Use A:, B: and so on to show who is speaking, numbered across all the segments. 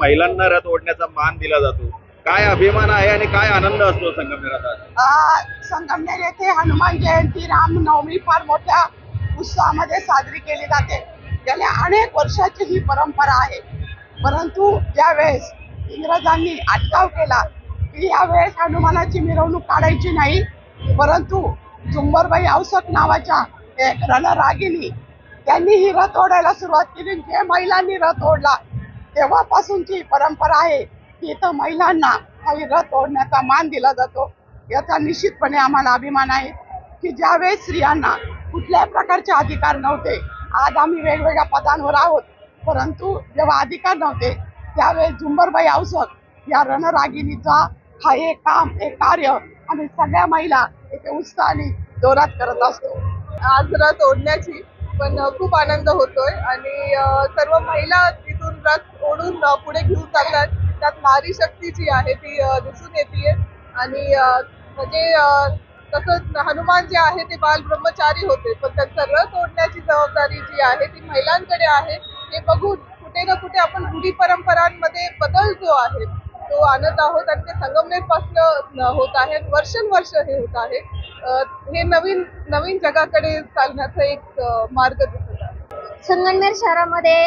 A: महिलांना रथ ओढण्याचा मान दिला जातो, काय अभिमान आहे आणि काय आनंद असतो संगमनेरात?
B: संगमनेर येथे हनुमान जयंती रामनवमी फार मोठ्या उत्साहामध्ये साजरी केली जाते। गेल्या अनेक वर्षाची ही परंपरा आहे, परंतु ज्यावेळेस इंग्रजांनी अटकाव केला की यावेळेस हनुमानाची मिरवणूक काढायची नाही, परंतु झुंबरबाई औसक नावाच्या एक रणरागिणी त्यांनी ही रथ ओढायला सुरुवात केली। जे महिलांनी रथ ओढला तेव्हापासूनची परंपरा आहे की इथं महिलांना काही रथ ओढण्याचा मान दिला जातो। याचा निश्चितपणे आम्हाला अभिमान आहे की ज्यावेळेस स्त्रियांना कुठल्याही प्रकारचे अधिकार नव्हते, आज आम्ही वेगवेगळ्या पदांवर आहोत, परंतु जेव्हा अधिकार नव्हते त्यावेळेस झुंबरबाई औसक या रणरागिणीचा हा एक काम, एक कार्य आम्ही सगळ्या महिला इथे उत्साहाने जोरात करत असतो।
C: आज रथ ओढण्याची पण खूप आनंद होतोय आणि सर्व महिला तिथून रथ ओढून पुढे घेऊन चालतात। त्यात नारी शक्ती जी आहे ती दिसून येते आणि म्हणजे तसंच हनुमान जे आहे ते बाल ब्रह्मचारी होते, पण त्यांचा रथ ओढण्याची जबाबदारी जी आहे ती महिलांकडे आहे। हे बघून कुठे ना कुठे आपण रूढी परंपरांमध्ये बदल जो आहे तो आणत आहोत आणि ते संगमनेर पासून होत आहे, वर्षानुवर्ष हे होत आहे। हे नवीन नवीन जगाकडे चालण्याचा एक मार्ग दिसत आहे।
D: संगमनेर शहरामध्ये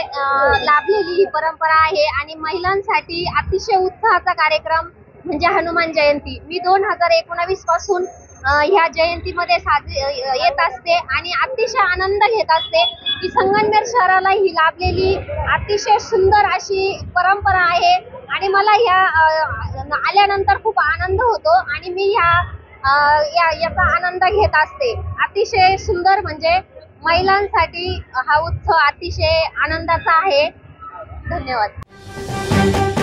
D: लाभलेली ही परंपरा आहे आणि महिलांसाठी अतिशय उत्साहाचा कार्यक्रम म्हणजे हनुमान जयंती। मी 2019 पासून ह्या जयंतीमध्ये येत असते आणि अतिशय आनंद घेत असते की संगमनेर शहराला ही लाभलेली अतिशय सुंदर अशी परंपरा आहे आणि मला ह्या आल्यानंतर खूप आनंद होतो आणि मी याचा आनंद घेत असते। अतिशय सुंदर म्हणजे महिलांसाठी हा उत्सव अतिशय आनंदाचा आहे। धन्यवाद।